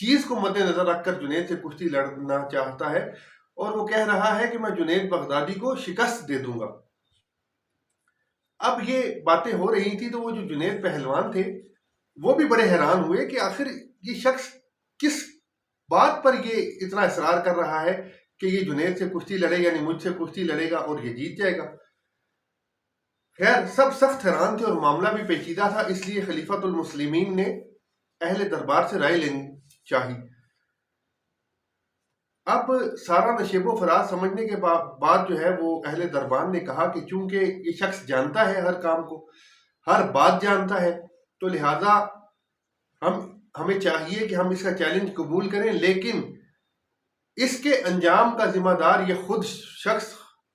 چیز کو مد نظر رکھ کر جنید سے کشتی لڑنا چاہتا ہے، اور وہ کہہ رہا ہے کہ میں جنید بغدادی کو شکست دے دوں گا۔ اب یہ باتیں ہو رہی تھی تو وہ جو جنید پہلوان تھے وہ بھی بڑے حیران ہوئے کہ آخر یہ شخص کس بات پر یہ اتنا اصرار کر رہا ہے کہ یہ جنید سے کشتی لڑے، یعنی مجھ سے کشتی لڑے گا اور یہ جیت جائے گا۔ خیر، سب سخت حیران تھے اور معاملہ بھی پیچیدہ تھا، اس لیے خلیفۃ المسلمین نے اہل دربار سے رائے لینی چاہی۔ اب سارا نشیب و فراز سمجھنے کے بعد جو ہے وہ اہل دربار نے کہا کہ چونکہ یہ شخص جانتا ہے ہر کام کو، ہر بات جانتا ہے، تو لہٰذا ہمیں چاہیے کہ ہم اس کا چیلنج قبول کریں، لیکن اس کے انجام کا ذمہ دار یہ خود شخص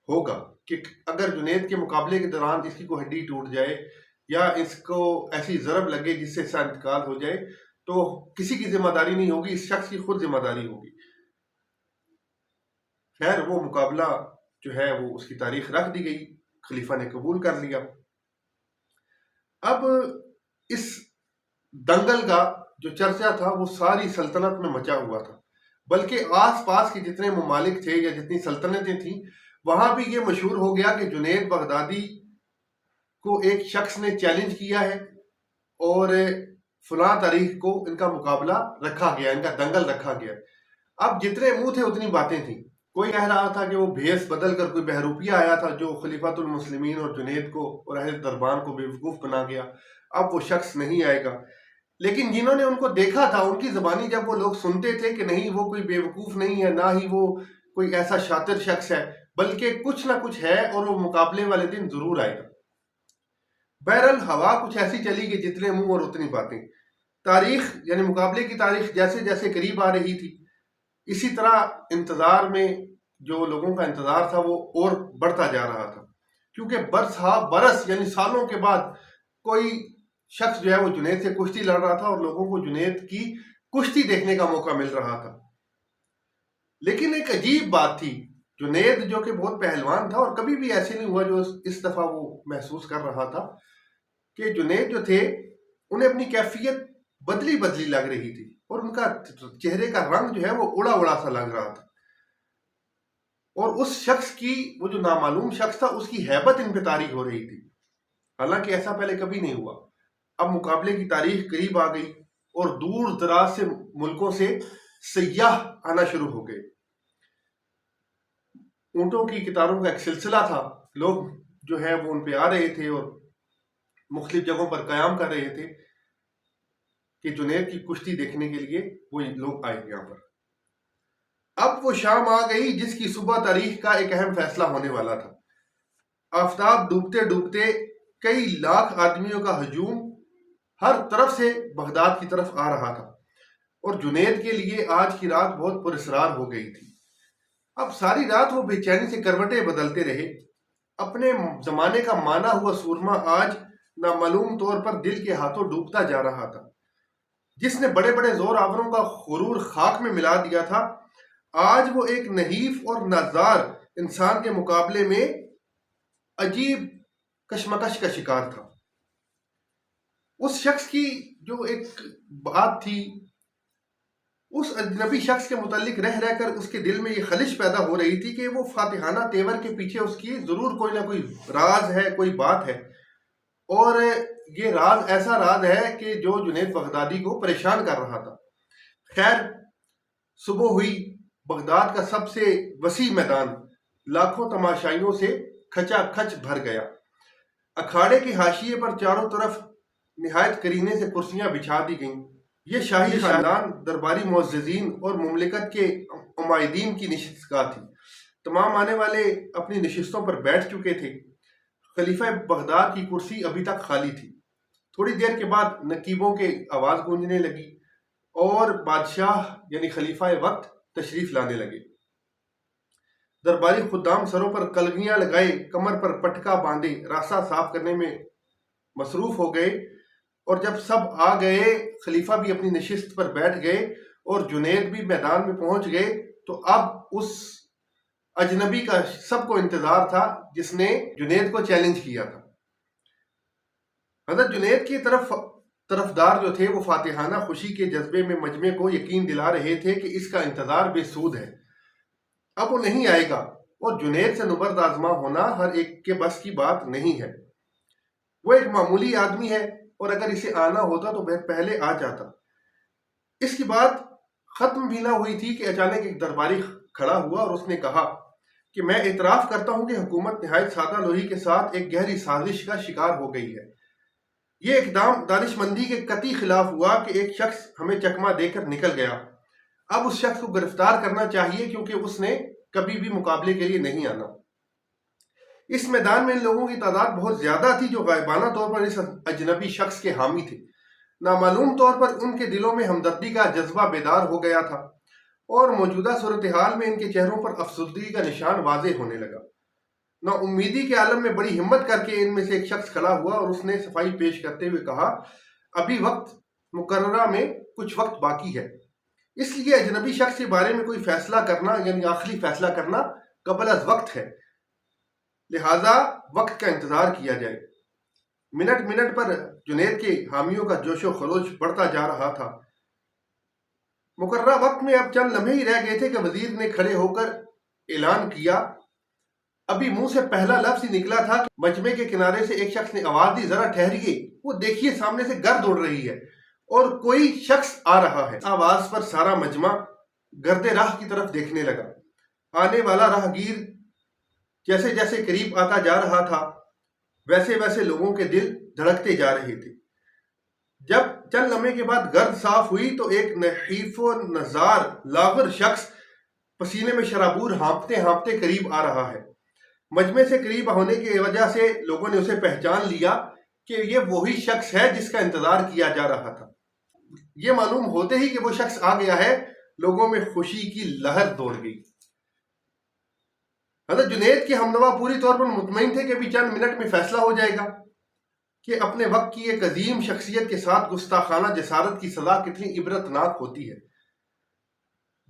ہوگا کہ اگر جنید کے مقابلے کے دوران اس کی کوئی ہڈی ٹوٹ جائے یا اس کو ایسی ضرب لگے جس سے اس کا انتقال ہو جائے تو کسی کی ذمہ داری نہیں ہوگی، اس شخص کی خود ذمہ داری ہوگی۔ خیر، وہ مقابلہ جو ہے وہ اس کی تاریخ رکھ دی گئی، خلیفہ نے قبول کر لیا۔ اب اس دنگل کا جو چرچا تھا وہ ساری سلطنت میں مچا ہوا تھا، بلکہ آس پاس کے جتنے ممالک تھے یا جتنی سلطنتیں تھیں وہاں بھی یہ مشہور ہو گیا کہ جنید بغدادی کو ایک شخص نے چیلنج کیا ہے اور فلاں تاریخ کو ان کا مقابلہ رکھا گیا، ان کا دنگل رکھا گیا۔ اب جتنے منہ تھے اتنی باتیں تھیں۔ کوئی کہہ رہا تھا کہ وہ بھیس بدل کر کوئی بہروپیہ آیا تھا جو خلیفۃ المسلمین اور جنید کو اور اہل دربان کو بیوقوف بنا گیا، اب وہ شخص نہیں آئے گا۔ لیکن جنہوں نے ان کو دیکھا تھا ان کی زبانی جب وہ لوگ سنتے تھے کہ نہیں وہ کوئی بیوقوف نہیں ہے، نہ ہی وہ کوئی ایسا شاطر شخص ہے، بلکہ کچھ نہ کچھ ہے اور وہ مقابلے والے دن ضرور آئے گا۔ بہرحال ہوا کچھ ایسی چلی کہ جتنے منہ اور اتنی باتیں۔ تاریخ یعنی مقابلے کی تاریخ جیسے جیسے قریب آ رہی تھی، اسی طرح انتظار میں جو لوگوں کا انتظار تھا وہ اور بڑھتا جا رہا تھا، کیونکہ برس یعنی سالوں کے بعد کوئی شخص جو ہے وہ جنید سے کشتی لڑ رہا تھا اور لوگوں کو جنید کی کشتی دیکھنے کا موقع مل رہا تھا۔ لیکن ایک عجیب بات تھی، جنید جو کہ بہت پہلوان تھا اور کبھی بھی ایسے نہیں ہوا جو اس دفعہ وہ محسوس کر رہا تھا کہ جنید جو تھے انہیں اپنی کیفیت بدلی بدلی لگ رہی تھی اور ان کا چہرے کا رنگ جو ہے وہ اڑا اڑا سا لگ رہا تھا، اور اس شخص کی وہ جو نامعلوم شخص تھا اس کی ہیبت ان پہ طاری ہو رہی تھی، حالانکہ ایسا پہلے کبھی نہیں ہوا۔ اب مقابلے کی تاریخ قریب آ گئی اور دور دراز سے ملکوں سے سیاح آنا شروع ہو گئے۔ اونٹوں کی قطاروں کا ایک سلسلہ تھا، لوگ جو ہے وہ ان پہ آ رہے تھے اور مختلف جگہوں پر قیام کر رہے تھے کہ جنید کی کشتی دیکھنے کے لیے وہ لوگ آئے یہاں پر۔ اب وہ شام آ گئی جس کی صبح تاریخ کا ایک اہم فیصلہ ہونے والا تھا۔ آفتاب ڈوبتے ڈوبتے کئی لاکھ آدمیوں کا ہجوم ہر طرف سے بغداد کی طرف آ رہا تھا اور جنید کے لیے آج کی رات بہت پراسرار ہو گئی تھی۔ اب ساری رات وہ بے چینی سے کروٹیں بدلتے رہے۔ اپنے زمانے کا مانا ہوا سورما آج نامعلوم طور پر دل کے ہاتھوں ڈوبتا جا رہا تھا۔ جس نے بڑے بڑے زور آوروں کا غرور خاک میں ملا دیا تھا، آج وہ ایک نحیف اور نازار انسان کے مقابلے میں عجیب کشمکش کا شکار تھا۔ اس شخص کی جو ایک بات تھی، اس اجنبی شخص کے متعلق رہ رہ کر اس کے دل میں یہ خلش پیدا ہو رہی تھی کہ وہ فاتحانہ تیور کے پیچھے اس کی ضرور کوئی نہ کوئی راز ہے، کوئی بات ہے، اور یہ راز ایسا راز ہے کہ جو جنید بغدادی کو پریشان کر رہا تھا۔ خیر، صبح ہوئی، بغداد کا سب سے وسیع میدان لاکھوں تماشائیوں سے کھچا کھچ بھر گیا۔ اکھاڑے کے حاشیے پر چاروں طرف نہایت کرینے سے کرسیاں بچھا دی گئیں۔ یہ شاہی خاندان، درباری معززین اور مملکت کے عمائدین کی نشست گاہ تھی۔ تمام آنے والے اپنی نشستوں پر بیٹھ چکے تھے۔ خلیفہ بغداد کی کرسی ابھی تک خالی تھی۔ تھوڑی دیر کے بعد نقیبوں کے آواز گونجنے لگی اور بادشاہ یعنی خلیفہ وقت تشریف لانے لگے۔ درباری خدام سروں پر کلگیاں لگائے، کمر پر پٹکا باندھے راستہ صاف کرنے میں مصروف ہو گئے، اور جب سب آ گئے، خلیفہ بھی اپنی نشست پر بیٹھ گئے اور جنید بھی میدان میں پہنچ گئے، تو اب اس اجنبی کا سب کو انتظار تھا جس نے جنید کو چیلنج کیا تھا۔ حضرت جنید کی طرف طرفدار جو تھے وہ فاتحانہ خوشی کے جذبے میں مجمع کو یقین دلا رہے تھے کہ اس کا انتظار بے سود ہے، اب وہ نہیں آئے گا، اور جنید سے نبرد آزما ہونا ہر ایک کے بس کی بات نہیں ہے۔ وہ ایک معمولی آدمی ہے، اور اگر اسے آنا ہوتا تو پہلے آ جاتا۔ اس کی بات ختم بھی نہ ہوئی تھی کہ اچانک ایک درباری کھڑا ہوا اور اس نے کہا کہ میں اعتراف کرتا ہوں کہ حکومت نہایت سادہ لوہی کے ساتھ ایک گہری سازش کا شکار ہو گئی ہے۔ یہ اقدام دانش مندی کے قطعی خلاف ہوا کہ ایک شخص ہمیں چکمہ دے کر نکل گیا۔ اب اس شخص کو گرفتار کرنا چاہیے کیونکہ اس نے کبھی بھی مقابلے کے لیے نہیں آنا۔ اس میدان میں ان لوگوں کی تعداد بہت زیادہ تھی جو غائبانہ طور پر اس اجنبی شخص کے حامی تھے۔ نامعلوم طور پر ان کے دلوں میں ہمدردی کا جذبہ بیدار ہو گیا تھا، اور موجودہ صورتحال میں ان کے چہروں پر افسردگی کا نشان واضح ہونے لگا۔ نا امیدی کے عالم میں بڑی ہمت کر کے ان میں سے ایک شخص کھڑا ہوا اور اس نے صفائی پیش کرتے ہوئے کہا، ابھی وقت مقررہ میں کچھ وقت باقی ہے، اس لیے اجنبی شخص کے بارے میں کوئی فیصلہ کرنا یعنی آخری فیصلہ کرنا قبل از وقت ہے، لہذا وقت کا انتظار کیا جائے۔ منٹ منٹ پر جنید کے حامیوں کا جوش و خروش بڑھتا جا رہا تھا۔ مقررہ وقت میں اب چند لمحے ہی رہ گئے تھے کہ وزیر نے کھڑے ہو کر اعلان کیا۔ ابھی منہ سے پہلا لفظ ہی نکلا تھا کہ مجمع کے کنارے سے ایک شخص نے آواز دی، ذرا ٹھہریے، وہ دیکھیے سامنے سے گرد اڑ رہی ہے اور کوئی شخص آ رہا ہے۔ آواز پر سارا مجمع گرد راہ کی طرف دیکھنے لگا۔ آنے والا راہگیر جیسے جیسے قریب آتا جا رہا تھا ویسے ویسے لوگوں کے دل دھڑکتے جا رہے تھے۔ جب چند لمحے کے بعد گرد صاف ہوئی تو ایک نحیف و نزار لاغر شخص پسینے میں شرابور ہانپتے ہانپتے قریب آ رہا ہے۔ مجمع سے قریب ہونے کی وجہ سے لوگوں نے اسے پہچان لیا کہ یہ وہی شخص ہے جس کا انتظار کیا جا رہا تھا۔ یہ معلوم ہوتے ہی کہ وہ شخص آ گیا ہے، لوگوں میں خوشی کی لہر دوڑ گئی۔ حضرت جنید کے ہمنوا پوری طور پر مطمئن تھے کہ ابھی چند منٹ میں فیصلہ ہو جائے گا کہ اپنے وقت کی ایک عظیم شخصیت کے ساتھ گستاخانہ جسارت کی سزا کتنی عبرتناک ہوتی ہے۔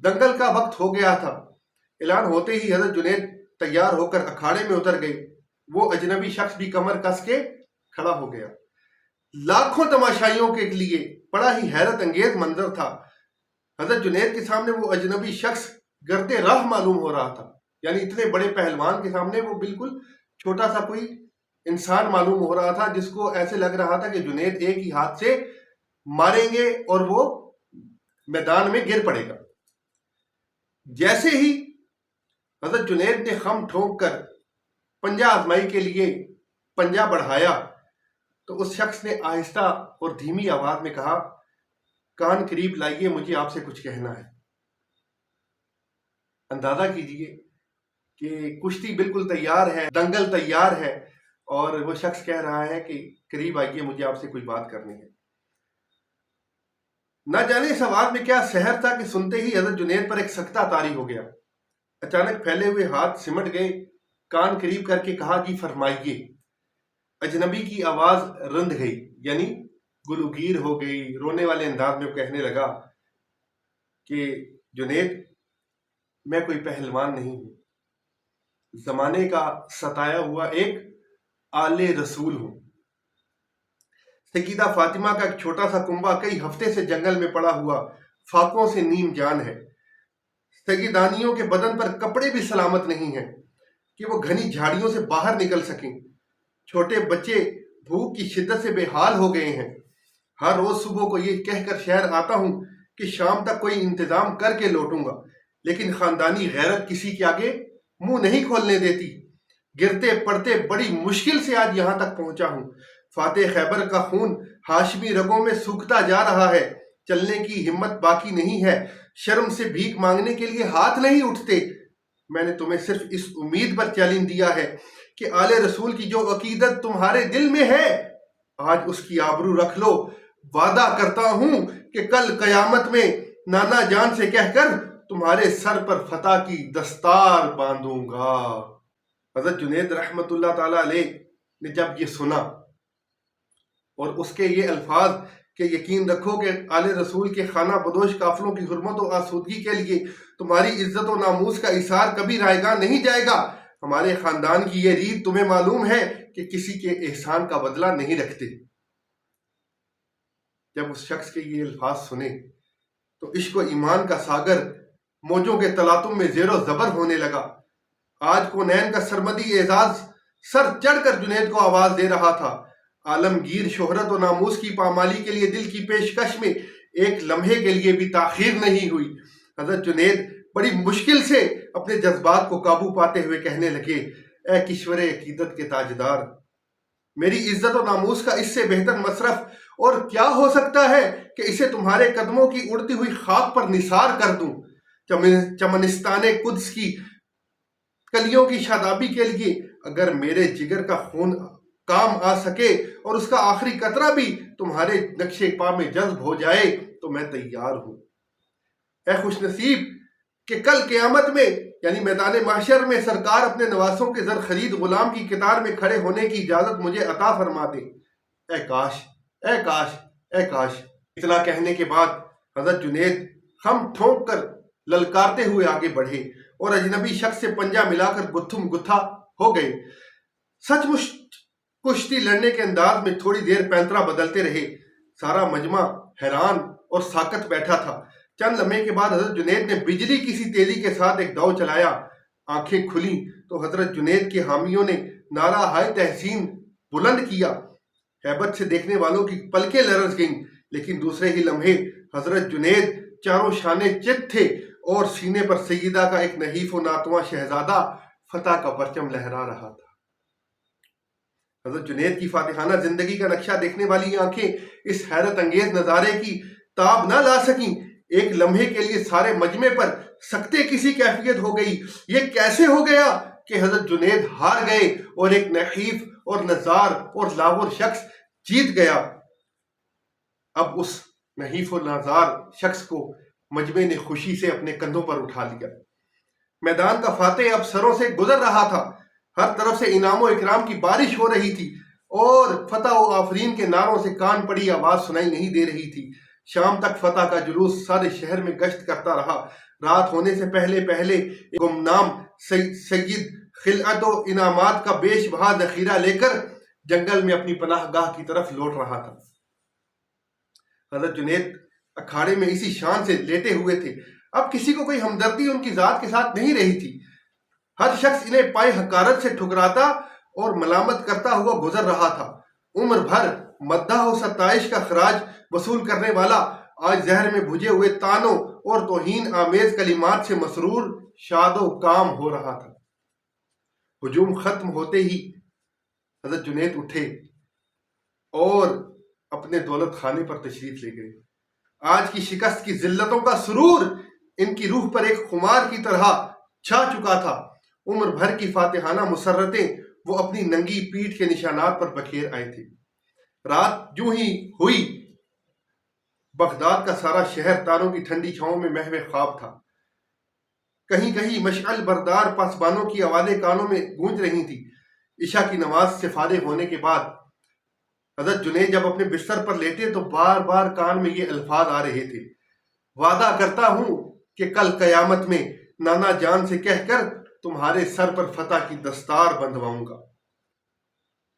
دنگل کا وقت ہو گیا تھا۔ اعلان ہوتے ہی حضرت جنید تیار ہو کر اکھاڑے میں اتر گئے۔ وہ اجنبی شخص بھی کمر کس کے کھڑا ہو گیا۔ لاکھوں تماشائیوں کے لیے بڑا ہی حیرت انگیز منظر تھا۔ حضرت جنید کے سامنے وہ اجنبی شخص گرد راہ معلوم ہو رہا تھا، یعنی اتنے بڑے پہلوان کے سامنے وہ بالکل چھوٹا سا کوئی انسان معلوم ہو رہا تھا، جس کو ایسے لگ رہا تھا کہ جنید ایک ہی ہاتھ سے ماریں گے اور وہ میدان میں گر پڑے گا۔ جیسے ہی حضرت جنید نے خم ٹھونک کر پنجہ آزمائی کے لیے پنجہ بڑھایا تو اس شخص نے آہستہ اور دھیمی آواز میں کہا، کان قریب لائیے، مجھے آپ سے کچھ کہنا ہے۔ اندازہ کیجئے کہ کشتی بالکل تیار ہے، دنگل تیار ہے، اور وہ شخص کہہ رہا ہے کہ قریب آئیے، مجھے آپ سے کچھ بات کرنی ہے۔ نہ جانے اس آواز میں کیا سحر تھا کہ سنتے ہی حضرت جنید پر ایک سکتہ طاری ہو گیا۔ اچانک پھیلے ہوئے ہاتھ سمٹ گئے، کان قریب کر کے کہا، جی فرمائیے۔ اجنبی کی آواز رند گئی، یعنی گلوگیر ہو گئی، رونے والے انداز میں وہ کہنے لگا کہ جنید، میں کوئی پہلوان نہیں ہوں، زمانے کا ستایا ہوا ایک آل رسول ہوں۔ سیدہ فاطمہ کا ایک چھوٹا سا کنبہ کئی ہفتے سے جنگل میں پڑا ہوا فاقوں سے نیم جان ہے۔ سیدانیوں کے بدن پر کپڑے بھی سلامت نہیں ہیں کہ وہ گھنی جھاڑیوں سے باہر نکل سکیں۔ چھوٹے بچے بھوک کی شدت سے بے حال ہو گئے ہیں۔ ہر روز صبح کو یہ کہہ کر شہر آتا ہوں کہ شام تک کوئی انتظام کر کے لوٹوں گا، لیکن خاندانی غیرت کسی کے آگے منہ نہیں کھولنے دیتی۔ گرتے پڑتے بڑی مشکل سے آج یہاں تک پہنچا ہوں۔ فاتح خیبر کا خون ہاشمی رگوں میں سوکھتا جا رہا ہے، چلنے کی ہمت باقی نہیں ہے، شرم سے بھیک مانگنے کے لیے ہاتھ نہیں اٹھتے۔ میں نے تمہیں صرف اس امید پر چیلنج دیا ہے کہ آل رسول کی جو عقیدت تمہارے دل میں ہے، آج اس کی آبرو رکھ لو۔ وعدہ کرتا ہوں کہ کل قیامت میں نانا جان سے کہہ کر تمہارے سر پر فتح کی دستار باندھوں گا۔ حضرت جنید رحمت اللہ تعالی علیہ نے جب یہ سنا اور اس کے یہ الفاظ کہ یقین رکھو کہ آل رسول کے خانہ بدوش قافلوں کی حرمت و آسودگی کے لیے تمہاری عزت و ناموس کا اثار کبھی رائیگاں نہیں جائے گا۔ ہمارے خاندان کی یہ ریت تمہیں معلوم ہے کہ کسی کے احسان کا بدلہ نہیں رکھتے۔ جب اس شخص کے یہ الفاظ سنے تو عشق و ایمان کا ساگر موجوں کے تلاطم میں زیر و زبر ہونے لگا۔ آج کونین کا سرمدی اعزاز سر چڑھ کر جنید کو آواز دے رہا تھا۔ عالمگیر شہرت و ناموس کی پامالی کے لیے دل کی پیشکش میں ایک لمحے کے لیے بھی تاخیر نہیں ہوئی۔ حضرت جنید بڑی مشکل سے اپنے جذبات کو قابو پاتے ہوئے کہنے لگے، اے کشور عقیدت کے تاجدار، میری عزت و ناموس کا اس سے بہتر مصرف اور کیا ہو سکتا ہے کہ اسے تمہارے قدموں کی اڑتی ہوئی خاک پر نثار کر دوں۔ چمنستان قدس کی کلیوں کی شادابی کے لیے اگر میرے جگر کا خون کام آ سکے اور اس کا آخری قطرہ بھی تمہارے نقش پا میں جذب ہو جائے تو میں تیار ہوں۔ اے خوش نصیب کہ کل قیامت میں یعنی میدان محشر میں سرکار اپنے نواسوں کے زر خرید غلام کی قطار میں کھڑے ہونے کی اجازت مجھے عطا فرما دے۔ اے کاش، اے کاش، اے کاش۔ اتنا کہنے کے بعد حضرت جنید خم ٹھونک کر للکارتے ہوئے آگے بڑھے اور اجنبی شخص سے پنجہ ملا کر گتھم گتھا ہو گئے۔ سچ مچ کشتی لڑنے کے انداز میں تھوڑی دیر پینترا بدلتے رہے۔ سارا مجمع حیران اور ساکت بیٹھا تھا۔ چند لمحے کے بعد حضرت جنید نے بجلی کی سی تیزی کے ساتھ ایک داؤ چلایا۔ آنکھیں کھلیں تو حضرت جنید کے حامیوں نے نعرہ ہائے تحسین بلند کیا۔ ہیبت سے دیکھنے والوں کی پلکیں لرز گئیں، لیکن دوسرے ہی لمحے حضرت جنید چاروں شانے چت تھے اور سینے پر سیدہ کا ایک نحیف و ناتواں شہزادہ فتح کا پرچم لہرا رہا تھا۔ حضرت جنید کی فاتحانہ زندگی کا نقشہ دیکھنے والی آنکھیں اس حیرت انگیز نظارے کی تاب نہ لا سکیں۔ ایک لمحے کے لیے سارے مجمع پر سکتے کسی کیفیت ہو گئی۔ یہ کیسے ہو گیا کہ حضرت جنید ہار گئے اور ایک نحیف اور نزار اور لاغر شخص جیت گیا؟ اب اس نحیف و نزار شخص کو مجمع نے خوشی سے اپنے کندھوں پر اٹھا لیا۔ میدان کا فاتح اب سروں سے گزر رہا تھا۔ ہر طرف سے انعام و اکرام کی بارش ہو رہی تھی اور فتح و آفرین کے نعروں سے کان پڑی آواز سنائی نہیں دے رہی تھی۔ شام تک فتح کا جلوس سارے شہر میں گشت کرتا رہا۔ رات ہونے سے پہلے پہلے ایک گمنام سید خلعت و انعامات کا بیش بہا ذخیرہ لے کر جنگل میں اپنی پناہ گاہ کی طرف لوٹ رہا تھا۔ حضرت جنید اکھاڑے میں اسی شان سے لیٹے ہوئے تھے۔ اب کسی کو کوئی ہمدردی ان کی ذات کے ساتھ نہیں رہی تھی۔ ہر شخص انہیں پائے حقارت سے ٹھکراتا اور ملامت کرتا ہوا گزر رہا تھا۔ عمر بھر مداح و ستائش کا خراج وصول کرنے والا آج زہر میں بھجے ہوئے طعنوں اور توہین آمیز کلمات سے مسرور، شاد و کام ہو رہا تھا۔ ہجوم ختم ہوتے ہی حضرت جنید اٹھے اور اپنے دولت خانے پر تشریف لے گئے۔ آج کی شکست کی ذلتوں کا سرور ان کی روح پر ایک خمار کی طرح چھا چکا تھا۔ عمر بھر کی فاتحانہ مسرتیں وہ اپنی ننگی پیٹھ کے نشانات پر بکھیر آئے تھے۔ رات جو ہی ہوئی، بغداد کا سارا شہر تاروں کی ٹھنڈی چھاؤں میں محو خواب تھا۔ کہیں کہیں مشعل بردار پاسبانوں کی آوازیں کانوں میں گونج رہی تھی۔ عشاء کی نماز سے فارغ ہونے کے بعد حضرت جنید جب اپنے بستر پر لیٹے تو بار بار کان میں یہ الفاظ آ رہے تھے، وعدہ کرتا ہوں کہ کل قیامت میں نانا جان سے کہہ کر تمہارے سر پر فتح کی دستار بندھواؤں گا۔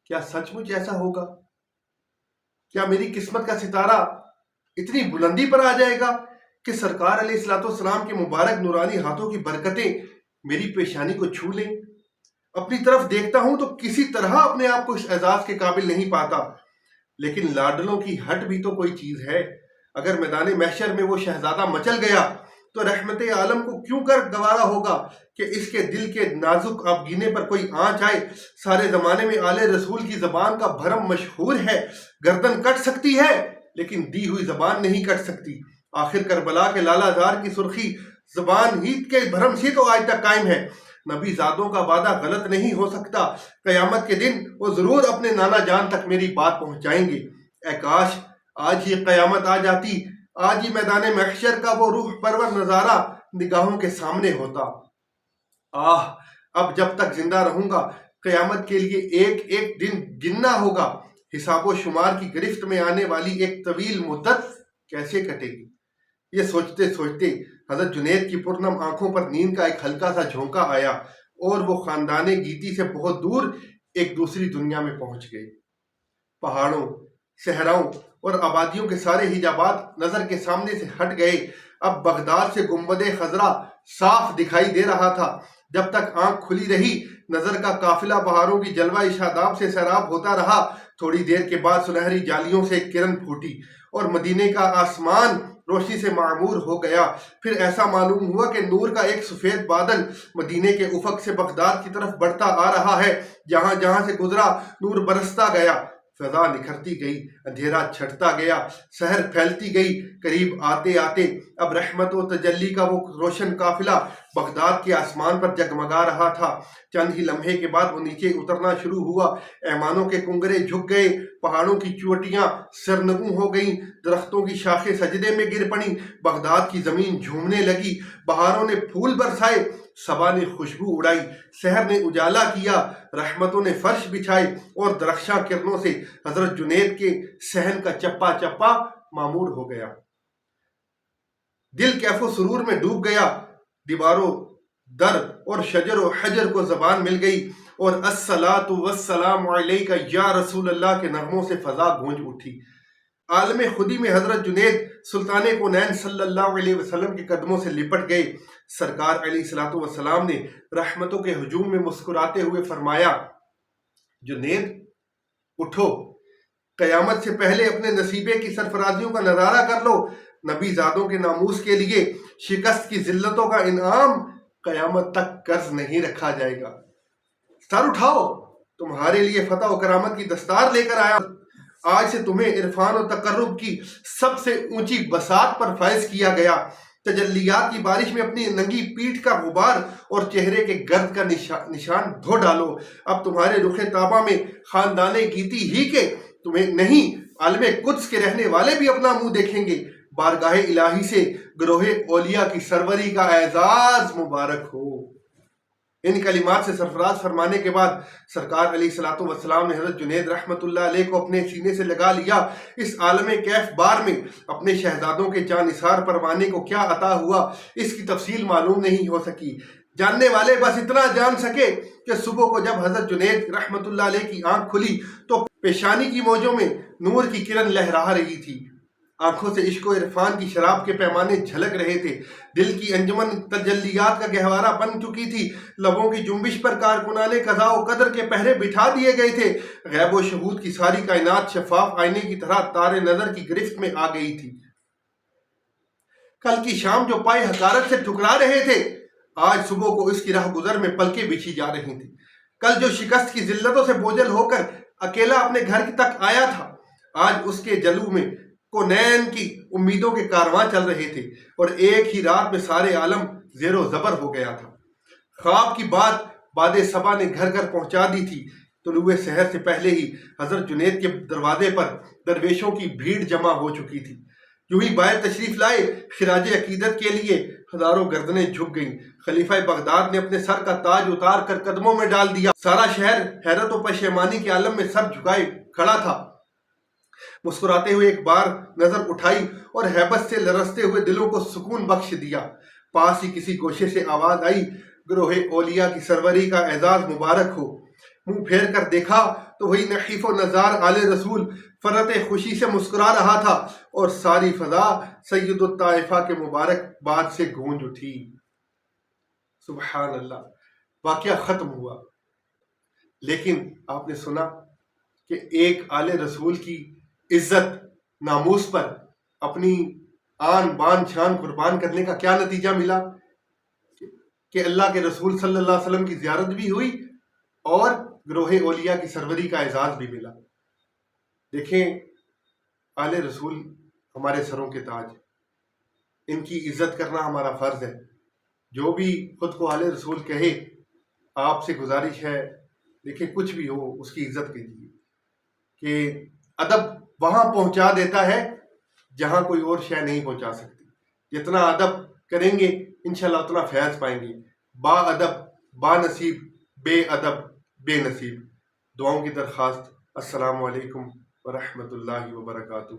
کیا سچ مچ ایسا ہوگا؟ کیا میری قسمت کا ستارہ اتنی بلندی پر آ جائے گا کہ سرکار علیہ الصلوۃ والسلام کے مبارک نورانی ہاتھوں کی برکتیں میری پیشانی کو چھو لیں؟ اپنی طرف دیکھتا ہوں تو کسی طرح اپنے آپ کو اس اعزاز کے قابل نہیں پاتا، لیکن لاڈلوں کی ہٹ بھی تو کوئی چیز ہے۔ اگر میدان محشر میں وہ شہزادہ مچل گیا تو رحمت عالم کو کیوں کر گوارا ہوگا کہ اس کے دل کے نازک آبگینے پر کوئی آنچ آئے۔ سارے زمانے میں آل رسول کی زبان کا بھرم مشہور ہے، گردن کٹ سکتی ہے لیکن دی ہوئی زبان نہیں کٹ سکتی۔ آخر کربلا کے لالا زار کی سرخی زبان ہی کے بھرم سے تو آج تک قائم ہے۔ نبی زادوں کا وعدہ غلط نہیں ہو سکتا۔ قیامت کے دن وہ ضرور اپنے نانا جان تک میری بات پہنچائیں گے۔ اے کاش آج ہی قیامت آ جاتی، آج ہی میدان محشر کا وہ روح پرور نظارہ نگاہوں کے سامنے ہوتا۔ اب جب تک زندہ رہوں گا قیامت کے لیے ایک ایک دن گننا ہوگا۔ حساب و شمار کی گرفت میں آنے والی ایک طویل مدت کیسے کٹے گی؟ یہ سوچتے سوچتے حضرت جنید کی پرنم آنکھوں پر نیند کا ایک ہلکا سا جھونکا آیا اور وہ خاندان گیتی سے بہت دور ایک دوسری دنیا میں پہنچ گئے۔ پہاڑوں، صحراؤں اور آبادیوں کے سارے حجابات نظر کے سامنے سے ہٹ گئے۔ اب بغداد سے گنبد خضرا صاف دکھائی دے رہا تھا۔ جب تک آنکھ کھلی رہی نظر کا قافلہ بہاروں کی جلوہ شاداب سے سیراب ہوتا رہا۔ تھوڑی دیر کے بعد سنہری جالیوں سے ایک کرن پھوٹی اور مدینے کا آسمان روشنی سے معمور ہو گیا۔ پھر ایسا معلوم ہوا کہ نور کا ایک سفید بادل مدینے کے افق سے بغداد کی طرف بڑھتا آ رہا ہے۔ جہاں جہاں سے گزرا نور برستا گیا، فضا نکھرتی گئی، اندھیرا چھٹتا گیا، سحر پھیلتی گئی۔ قریب آتے آتے اب رحمت و تجلی کا وہ روشن قافلہ بغداد کے آسمان پر جگمگا رہا تھا۔ چند ہی لمحے کے بعد وہ نیچے اترنا شروع ہوا۔ ایمانوں کے کنگرے جھک گئے، پہاڑوں کی چوٹیاں سرنگوں ہو گئیں، درختوں کی شاخیں سجدے میں گر پڑیں، بغداد کی زمین جھومنے لگی۔ بہاروں نے پھول برسائے، صبا نے خوشبو اڑائی، سحر نے اجالا کیا، رحمتوں نے فرش بچھائے، اور درخشاں کرنوں سے حضرت جنید کے صحن کا چپا چپا معمور ہو گیا۔ دل کیف و سرور میں ڈوب گیا۔ دیواروں در اور شجر و حجر کو زبان مل گئی اور الصلاۃ والسلام علیک یا رسول اللہ کے نغموں سے فضا گونج اٹھی۔ عالم خودی میں حضرت جنید سلطان کونین صلی اللہ علیہ وسلم کے قدموں سے لپٹ گئے۔ سرکار علیہ الصلوۃ والسلام نے رحمتوں کے ہجوم میں مسکراتے ہوئے فرمایا، جنید اٹھو، قیامت سے پہلے اپنے نصیبے کی سرفرازیوں کا نظارہ کر لو۔ نبی زادوں کے ناموس کے لیے شکست کی ذلتوں کا انعام قیامت تک قرض نہیں رکھا جائے گا۔ سر اٹھاؤ، تمہارے لیے فتح و کرامت کی دستار لے کر آیا۔ آج سے تمہیں عرفان و تقرب کی سب سے اونچی بساط پر فائز کیا گیا۔ تجلیات کی بارش میں اپنی ننگی پیٹھ کا غبار اور چہرے کے گرد کا نشان دھو ڈالو۔ اب تمہارے رخ طابہ میں خاندان گیتی ہی کے تمہیں نہیں، عالم قدس کے رہنے والے بھی اپنا منہ دیکھیں گے۔ بارگاہ الہی سے گروہ اولیاء کی سروری کا اعزاز مبارک ہو۔ ان کلمات سے سرفراز فرمانے کے بعد سرکار علیہ الصلوۃ والسلام نے حضرت جنید رحمۃ اللہ علیہ کو اپنے سینے سے لگا لیا۔ اس عالم کیف بار میں اپنے شہزادوں کے جانثار پروانے کو کیا عطا ہوا، اس کی تفصیل معلوم نہیں ہو سکی۔ جاننے والے بس اتنا جان سکے کہ صبح کو جب حضرت جنید رحمۃ اللہ علیہ کی آنکھ کھلی تو پیشانی کی موجوں میں نور کی کرن لہرا رہی تھی۔ آنکھوں سے عشق و عرفان کی شراب کے پیمانے جھلک رہے تھے۔ دل کی انجمن تجلیات کا گہوارہ بن چکی تھی۔ لبوں کی جنبش پر کارکنان قضاء و قدر کے پہرے بٹھا دیے گئے تھے۔ غیب و شہود کی ساری کائنات شفاف آئینے کی طرح تار نظر کی گرفت میں آ گئی تھی۔ کل کی شام جو پائے حقارت سے ٹھکرا رہے تھے، آج صبح کو اس کی راہ گزر میں پلکیں بچھی جا رہی تھیں۔ کل جو شکست کی ذلتوں سے بوجھل ہو کر اکیلا اپنے گھر تک آیا تھا، آج اس کے جلو میں کونین کی امیدوں کے کارواں چل رہے تھے، اور ایک ہی رات میں سارے عالم زیر و زبر ہو گیا تھا۔ خواب کی بات باد صبا نے گھر گھر پہنچا دی تھی۔ طلوع سحر سے پہلے ہی حضرت جنید کے دروازے پر درویشوں کی بھیڑ جمع ہو چکی تھی۔ جو ہی باہر تشریف لائے، خراج عقیدت کے لیے ہزاروں گردنیں جھک گئیں۔ خلیفہ بغداد نے اپنے سر کا تاج اتار کر قدموں میں ڈال دیا۔ سارا شہر حیرت و پشیمانی کے عالم میں سر جھکائے کھڑا تھا۔ مسکراتے ہوئے ایک بار نظر اٹھائی اور ہیبت سے لرزتے ہوئے دلوں کو سکون بخش دیا۔ پاس ہی کسی گوشے سے آواز آئی، گروہ اولیاء کی سروری کا اعزاز مبارک ہو۔ منہ پھیر کر دیکھا تو وہی نحیف و نزار آل رسول فرت خوشی سے مسکرا رہا تھا، اور ساری فضا سید الطائفہ کے مبارک باد سے گونج اٹھی۔ سبحان اللہ، واقعہ ختم ہوا، لیکن آپ نے سنا کہ ایک آل رسول کی عزت ناموس پر اپنی آن بان شان قربان کرنے کا کیا نتیجہ ملا، کہ اللہ کے رسول صلی اللہ علیہ وسلم کی زیارت بھی ہوئی اور گروہ اولیاء کی سروری کا اعزاز بھی ملا۔ دیکھیں، آل رسول ہمارے سروں کے تاج، ان کی عزت کرنا ہمارا فرض ہے۔ جو بھی خود کو آل رسول کہے، آپ سے گزارش ہے، دیکھیں کچھ بھی ہو اس کی عزت کیجیے، کہ ادب وہاں پہنچا دیتا ہے جہاں کوئی اور شے نہیں پہنچا سکتی۔ جتنا ادب کریں گے انشاءاللہ اتنا فیض پائیں گے۔ با ادب با نصیب، بے ادب بے نصیب۔ دعاؤں کی درخواست۔ السلام علیکم ورحمۃ اللہ وبرکاتہ۔